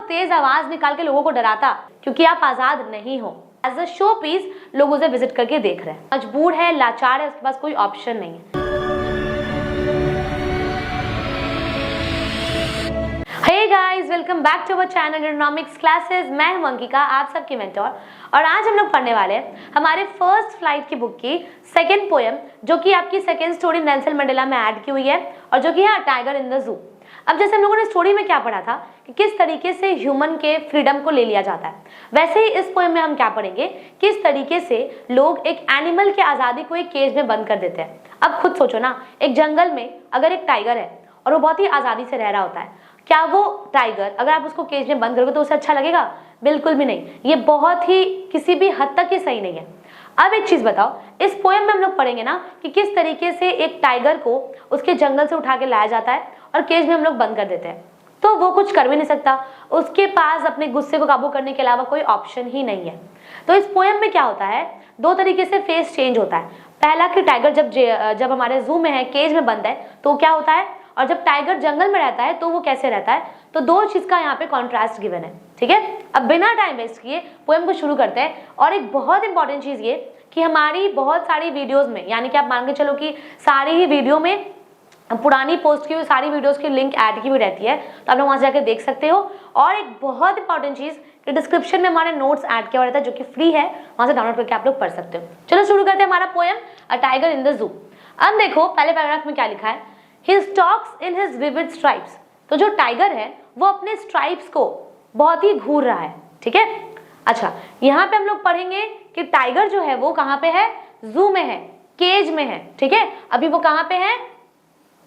तेज आवाज निकाल के लोगों को डराता, क्योंकि आप आजाद नहीं हो। एज अ शो पीस लोग उसे विजिट करके देख रहे हैं, मजबूर है, लाचार है, उसके पास कोई ऑप्शन नहीं है। Hey guys, welcome back to our channel economics classes. मैं हूं अंकिका, आप सबकी मेंटोर, और आज हम लोग पढ़ने वाले हैं हमारे फर्स्ट फ्लाइट की बुक की सेकंड पोएम, जो कि आपकी सेकंड स्टोरी नेल्सन मंडेला में ऐड की हुई है, और जो कि है टाइगर इन द जू। अब जैसे हम लोगों ने स्टोरी में क्या पढ़ा था कि किस तरीके से ह्यूमन के फ्रीडम को ले लिया जाता है, वैसे ही इस पोएम में हम क्या पढ़ेंगे, किस तरीके से लोग एक एनिमल की आजादी को एक केज में बंद कर देते हैं। अब खुद सोचो ना, एक जंगल में अगर एक टाइगर है और वो बहुत ही आजादी से रह रहा होता है, क्या वो टाइगर अगर आप उसको केज में बंद करोगे तो उसे अच्छा लगेगा? बिल्कुल भी नहीं। ये बहुत ही किसी भी हद तक ही सही नहीं है। अब एक चीज बताओ, इस पोएम में हम लोग पढ़ेंगे ना कि किस तरीके से एक टाइगर को उसके जंगल से उठा के लाया जाता है और केज में हम लोग बंद कर देते हैं, तो वो कुछ कर भी नहीं सकता, उसके पास अपने गुस्से को काबू करने के अलावा कोई ऑप्शन ही नहीं है। तो इस पोएम में क्या होता है, दो तरीके से फेस चेंज होता है। पहला कि टाइगर जब हमारे जू में है, केज में बंद है, तो क्या होता है, और जब टाइगर जंगल में रहता है तो वो कैसे रहता है। तो दो चीज का यहाँ पे कॉन्ट्रास्ट गिवन है, ठीक है। अब बिना टाइम वेस्ट किए पोएम को शुरू करते हैं। और एक बहुत इंपॉर्टेंट चीज ये कि हमारी बहुत सारी वीडियोस में, यानी कि आप मान के चलो कि सारी ही वीडियो में पुरानी पोस्ट की हुई सारी वीडियोस की लिंक ऐड की हुई रहती है, तो आप लोग वहां से जाकर देख सकते हो। और एक बहुत इंपॉर्टेंट चीज कि डिस्क्रिप्शन में हमारे नोट्स ऐड किया हुआ रहता है, जो कि फ्री है, वहां से डाउनलोड करके आप लोग पढ़ सकते हो। चलो शुरू करते हैं हमारा poem a tiger in the जू। अब देखो पहले पैराग्राफ में क्या लिखा है, He stalks in his vivid stripes। तो जो टाइगर है वो अपने स्ट्राइप्स को बहुत ही घूर रहा है, ठीक है। अच्छा, यहाँ पे हम लोग पढ़ेंगे कि टाइगर जो है वो कहाँ पे है, जू में है, केज में है, ठीक है। अभी वो कहाँ पे है,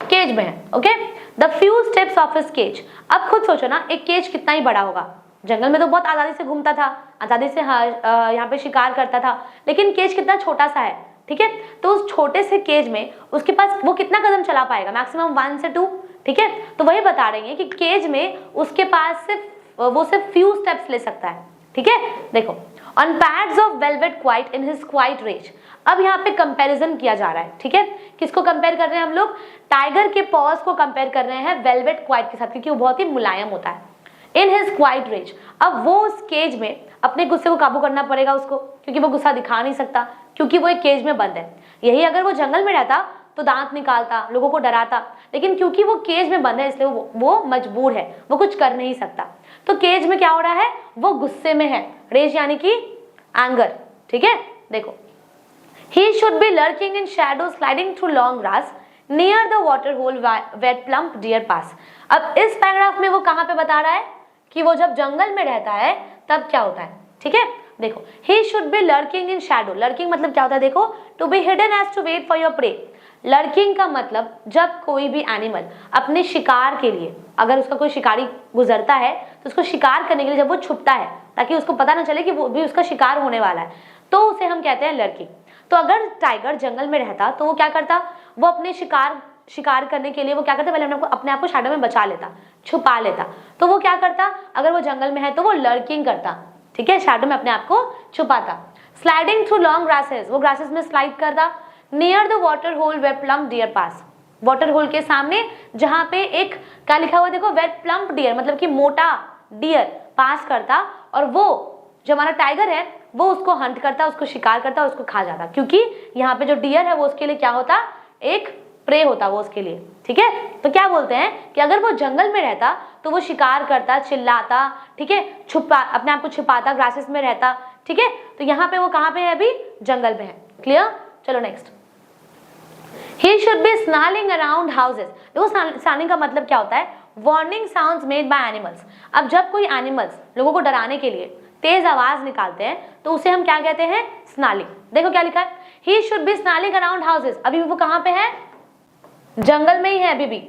केज में है, okay. The few steps of his cage. अब खुद सोचो ना, एक केज कितना ही बड़ा होगा। जंगल में तो बहुत आजादी से घूमता था, आजादी से यहाँ पे शिकार करता था, लेकिन केज कितना छोटा सा है, ठीक है। तो उस छोटे से केज में उसके पास वो कितना कदम चला पाएगा, मैक्सिमम 1 से 2, ठीक है। तो वही बता रहे हैं कि केज में उसके पास सिर्फ फ्यू स्टेप्स ले सकता है, ठीक है। देखो, on pads of velvet quiet in his quiet rage. अब यहाँ पे कंपैरिजन किया जा रहा है, ठीक है। किसको कंपेयर कर रहे हैं हम लोग, टाइगर के पॉज को कंपेयर कर रहे हैं वेलवेट क्वाइट के साथ, क्योंकि वो बहुत ही मुलायम होता है। इन हिज क्वाइट रेज, अब वो उस केज में अपने गुस्से को काबू करना पड़ेगा उसको, क्योंकि वो गुस्सा दिखा नहीं सकता, क्योंकि वो एक केज में बंद है। यही अगर वो जंगल में रहता तो दांत निकालता, लोगों को डराता, लेकिन क्योंकि वो केज में बंद है इसलिए वो मजबूर है, वो कुछ कर नहीं सकता। तो केज में क्या हो रहा है, वो गुस्से में है, रेज यानी कि एंगर, ठीक है। देखो, he should be lurking in shadow sliding through long grass near the water hole where plump deer pass। अब इस पैराग्राफ में वो कहाँ पे बता रहा है कि वो जब जंगल में रहता है तब क्या होता है, ठीक है। देखो, he should be lurking in shadow। lurking मतलब क्या होता है, देखो, to be hidden as to wait for your prey। lurking का मतलब जब कोई भी एनिमल अपने शिकार के लिए, अगर उसका कोई शिकारी गुजरता है तो उसको शिकार करने के लिए जब वो छुपता है ताकि उसको पता ना चले कि वो भी उसका शिकार होने वाला है, तो उसे हम कहते हैं लर्किंग। तो अगर टाइगर जंगल में रहता तो वो क्या करता, वो अपने शिकार करने के लिए वो क्या करता, पहले अपने आप को शैडो में बचा लेता, छुपा लेता। तो वो क्या करता, अगर वो जंगल में है तो वो लर्किंग करता, ठीक है, शैडो में अपने आप को छुपाता। स्लाइडिंग थ्रू लॉन्ग ग्रासेस, वो ग्रासेस में स्लाइड करता। Near the water hole where plump deer pass, water hole के सामने जहां पे एक क्या लिखा हुआ देखो, वेयर प्लम्प डियर मतलब कि मोटा डियर पास करता, और वो जो हमारा टाइगर है वो उसको हंट करता, उसको शिकार करता, उसको खा जाता, क्योंकि यहाँ पे जो डियर है वो उसके लिए क्या होता, एक प्रे होता वो उसके लिए, ठीक है। तो क्या बोलते हैं कि अगर वो जंगल में रहता तो वो शिकार करता, चिल्लाता, ठीक है, अपने आप को छिपाता, ग्रासेस में रहता, ठीक है। तो यहाँ पे वो कहाँ पे है, अभी जंगल में है, क्लियर। चलो next, he should be snarling around houses। देखो, snarling का मतलब क्या होता है, warning sounds made by animals। अब जब कोई एनिमल्स लोगों को डराने के लिए तेज आवाज निकालते हैं तो उसे हम क्या कहते हैं, स्नार्लिंग। देखो क्या लिखा है, he should be snarling around houses। अभी वो कहाँ पे है, जंगल में ही है अभी भी,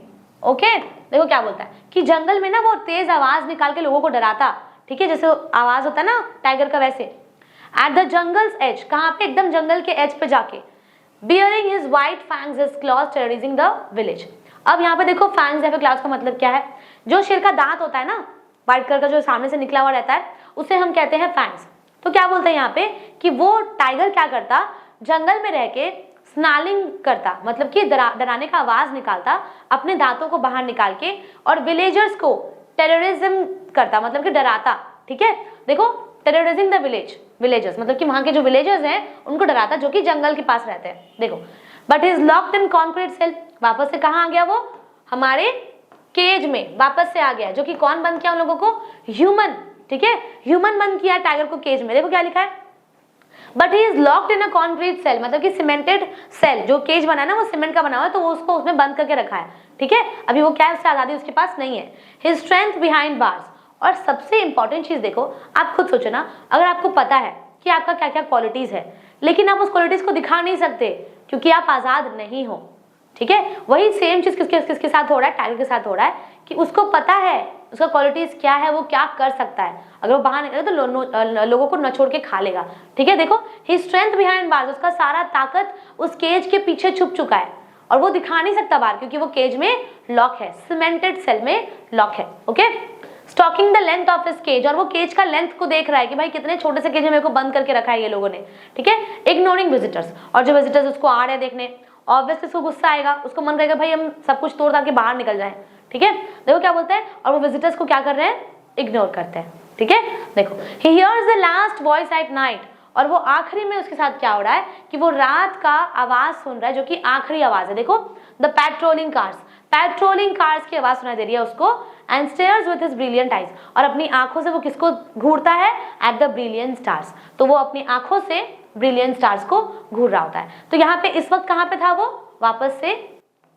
ओके। देखो क्या बोलता है कि जंगल में ना वो तेज आवाज निकाल के लोगों को डराता, ठीक है, जैसे आवाज होता है ना टाइगर का, वैसे। एट द जंगल्स एज, कहाँ पे, एकदम जंगल के एज पे जाके। Bearing his white fangs his claws terrorizing the village. अब यहाँ पे देखो, फैंग्स या फिर क्लॉज का मतलब क्या है, जो शेर का दांत होता है ना, व्हाइट कलर का जो सामने से निकला हुआ रहता है, उसे हम कहते हैं फैंग्स। तो क्या बोलते हैं यहाँ पे कि वो टाइगर क्या करता, जंगल में रह के स्नार्लिंग करता, मतलब कि डराने का आवाज निकालता अपने दांतों को बाहर निकाल के, और विलेजर्स को टेररिज्म करता, मतलब कि डराता, ठीक है। देखो टेररिजिंग द विलेजर्स, मतलब कि वहां के जो विलेजर्स हैं उनको डराता जो कि जंगल के पास रहते हैं। देखो but is locked in concrete cell, वापस से कहाँ आ गया वो, हमारे केज में वापस से आ गया, जो कि कौन बंद किया उन लोगों को, ह्यूमन, ठीक है, ह्यूमन बंद किया टाइगर को केज में। देखो क्या लिखा है, but he is locked in a concrete cell, मतलब कि सीमेंटेड सेल, जो केज बना है ना वो सीमेंट का बना हुआ है, तो वो उसको उसमें बंद करके रखा है, ठीक है। अभी वो क्या, उससे आजादी उसके पास नहीं है। हिज स्ट्रेंथ बिहाइंड बार्स, और सबसे इंपॉर्टेंट चीज देखो, आप खुद सोचो ना, अगर आपको पता है कि आपका क्या क्या क्वालिटीज है, लेकिन आप उस क्वालिटीज को दिखा नहीं सकते क्योंकि आप आजाद नहीं हो, ठीक है। वही सेम चीज किसके साथ हो रहा है, टाइगर के साथ हो रहा है, कि उसको पता है उसका क्वालिटीज क्या है, वो क्या कर सकता है, अगर वो बाहर निकले तो लोगों को नचोड़ के खा लेगा, ठीक है। देखो ही स्ट्रेंथ बिहाइंड बार्स, उसका सारा ताकत उस केज के पीछे छुप चुका है और वो दिखा नहीं सकता बाहर क्योंकि वो केज में लॉक है, सीमेंटेड सेल में लॉक है, okay. Stalking the length of his cage, और वो केज का लेंथ को देख रहा है कि भाई कितने छोटे से केज में मेरे को बंद करके रखा है ये लोगों ने, ठीक है। इग्नोरिंग विजिटर्स, और जो विजिटर्स उसको आ रहे हैं देखने, ऑब्वियसली उसको गुस्सा आएगा, उसको मन करेगा भाई हम सब कुछ तोड़ ताड़ के बाहर निकल जाए, ठीक है। देखो क्या बोलते हैं, और वो विजिटर्स को क्या कर रहे हैं, इग्नोर करते हैं, ठीक है। देखो he hears the last voice at night, और वो आखिरी में उसके साथ क्या हो रहा है कि वो रात का आवाज सुन रहा है जो कि आखिरी आवाज है। देखो द पेट्रोलिंग कार्स की आवाज सुनाई दे रही है उसको, and stairs with his brilliant eyes, और अपनी आंखों से वो किसको घूरता है, एट द ब्रिलियंट स्टार्स, तो वो अपनी आंखों से ब्रिलियंट स्टार्स को घूर रहा होता है। तो यहाँ पे इस वक्त कहाँ पे था वो, वापस से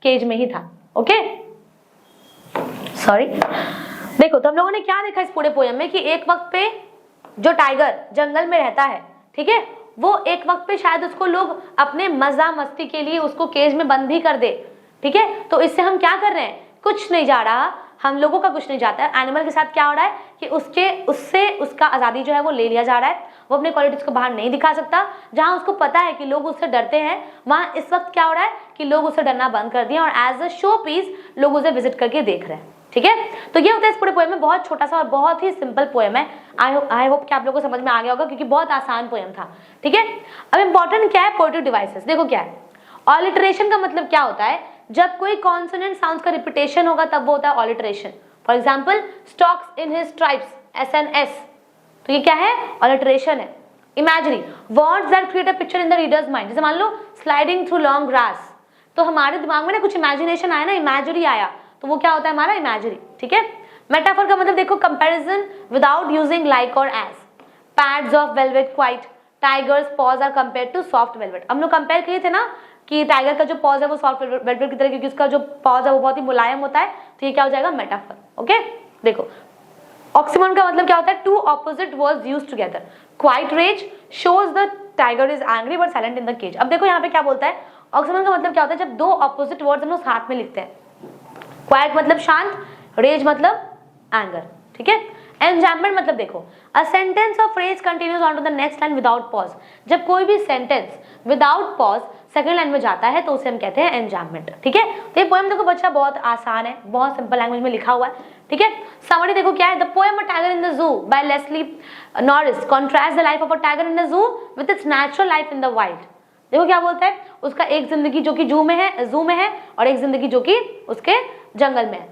केज में ही था, ओके। सॉरी, देखो तो हम लोगों ने क्या देखा इस पूरे पोयम में कि एक वक्त पे जो टाइगर जंगल में रहता है, ठीक है, वो एक वक्त पे शायद उसको लोग अपने मजा मस्ती के लिए उसको केज में बंद भी कर दे, ठीक है। तो इससे हम क्या कर रहे हैं, कुछ नहीं जा रहा, हम लोगों का कुछ नहीं जाता है, एनिमल के साथ क्या हो रहा है कि उससे उसका आजादी जो है वो ले लिया जा रहा है, वो अपने क्वालिटीज को बाहर नहीं दिखा सकता। जहां उसको पता है कि लोग उससे डरते हैं, वहां इस वक्त क्या हो रहा है कि लोग उससे डरना बंद कर दिया और एज अ शो पीस लोग उसे विजिट करके देख रहे हैं, ठीक है। तो ये होता है इस पूरे पोएम में, बहुत छोटा सा और बहुत ही सिंपल पोएम है। आई होप कि आप लोगों को समझ में आ गया होगा क्योंकि बहुत आसान पोएम था, ठीक है। अब इंपॉर्टेंट क्या है, पोएटिक डिवाइसेस। देखो क्या है, ऑलिटरेशन का मतलब क्या होता है, जब कोई कॉन्सोनेंट साउंड्स का रिपीटेशन होगा तब वो होता है alliteration. For example stalks in his tribes, SNS, तो ये क्या है, ऑलिटरेशन है। Imagery words that create a picture in the readers mind, जैसे मान लो स्लाइडिंग थ्रू लॉन्ग ग्रास, तो हमारे दिमाग में ना कुछ इमेजिनेशन आया ना, इमेजरी आया, तो वो क्या होता है हमारा इमेजरी, ठीक है। मेटाफर का मतलब देखो कंपैरिजन विदाउट यूजिंग लाइक और as, pads of velvet quiet, tiger's paws are compared to soft velvet. हम लोग कंपेयर किए थे ना कि टाइगर का जो पॉज है वो सॉफ्ट वेलवेट की तरह, क्योंकि उसका जो पॉज है वो बहुत ही मुलायम होता है, तो ये क्या हो जाएगा, मेटाफर, ओके। देखो ऑक्सीमोरन का मतलब क्या होता है, two opposite words used together, quiet rage shows the tiger is angry but silent in the cage. अब देखो यहाँ पे क्या बोलता है, ऑक्सीमोरन का मतलब क्या होता है, जब दो ऑपोजिट वर्ड्स हम लोग साथ में लिखते हैं, क्वाइट मतलब शांत, रेज मतलब एंगर, ठीक है। एन्जाम्पमेंट मतलब देखो अ सेंटेंस और phrase continues on to the next line without pause, जब कोई भी sentence without pause second line में जाता है तो उसे हम कहते हैं एन्जाम्पमेंट, ठीक है। तो ये पोएम देखो बच्चा बहुत आसान है, बहुत सिंपल लैंग्वेज में लिखा हुआ है, ठीक है। समरी देखो क्या है, the poem a tiger in the zoo by Leslie Norris contrast the life of a tiger in the zoo with its natural life in the wild. देखो क्या बोलता है, उसका एक जिंदगी जो कि जू में है और एक जिंदगी जो कि उसके जंगल में है।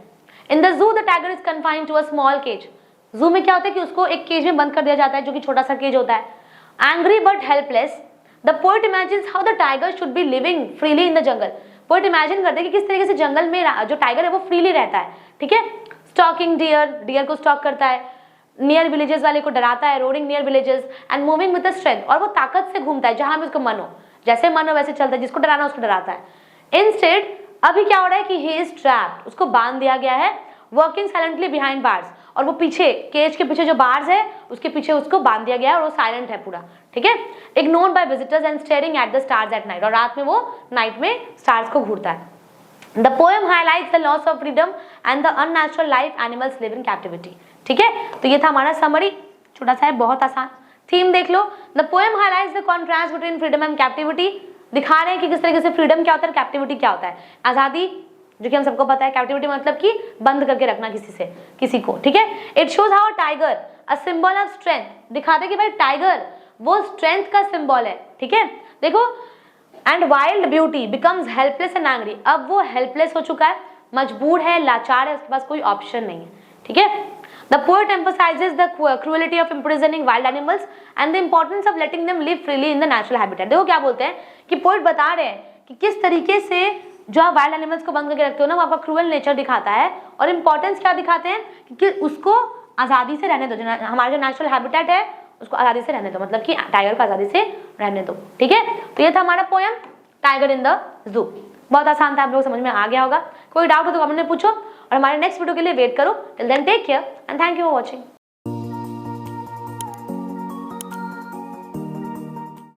In the zoo the tiger is confined to a small cage, zoo में क्या होता है कि उसको एक केज में बंद कर दिया जाता है जो कि छोटा सा केज होता है। Angry but helpless, the poet imagines how the tiger should be living freely in the jungle. Poet imagine करते हैं कि किस तरीके से जंगल में जो टाइगर है वो फ्रीली रहता है, ठीक है। स्टॉकिंग डियर को स्टॉक करता है, नियर विलेजेस वाले को डराता है, roading near villages and moving with strength, और वो ताकत से घूमता है जहां भी उसको मन हो, जैसे मन हो वैसे चलता है, जिसको डराना उसको डराता है। इंस्टेड अभी क्या हो रहा है कि ही इज ट्रैप्ड, उसको बांध दिया गया है, वर्किंग साइलेंटली बिहाइंड बार्स, और वो पीछे केज के पीछे जो बार्स है उसके पीछे उसको बांध दिया गया है और वो साइलेंट है पूरा, ठीक है। Ignored bye visitors and staring at the stars at night, और रात में वो नाइट में स्टार्स को घूरता है। The poem highlights the loss of freedom and the unnatural life animals live in captivity, ठीक है। तो ये था हमारा समरी, छोटा सा है, बहुत आसान। थीम देख लो, the poem highlights the contrast between freedom and captivity, दिखा रहे हैं कि किस तरीके से फ्रीडम क्या होता है, कैप्टिविटी क्या होता है, आजादी, जो कि हम सबको पता है। कैप्टिविटी मतलब कि बंद करके रखना किसी को, ठीक है। It shows how tiger a symbol of strength, दिखाते कि भाई टाइगर वो स्ट्रेंथ का सिंबल है, ठीक है। देखो and wild beauty becomes helpless and angry, अब वो हेल्पलेस हो चुका है, मजबूर है, लाचार है, उसके पास कोई ऑप्शन नहीं है, ठीक है। The poet emphasizes the cruelty of imprisoning wild animals and the importance of letting them live freely in the natural habitat। देखो क्या बोलते हैं कि पोइट बता रहे हैं कि किस तरीके से जो आप वाइल्ड एनिमल्स को बंद करके रखते हो ना, वो आपका क्रूअल नेचर दिखाता है, और इंपॉर्टेंस क्या दिखाते हैं कि उसको आज़ादी से रहने दो, हमारा जो नेचुरल हैबिटेट है उसको आज़ादी से रहने दो, मतलब कि टाइगर को आज़ादी से रहने दो। ठीक है, तो ये था हमारा पोएम टाइगर इन द जू। बहुत आसान था, आप लोग समझ में आ गया होगा। कोई डाउट हो तो कमेंट में पूछो, और हमारे नेक्स्ट वीडियो के लिए वेट करो। Till then take care and thank you for watching.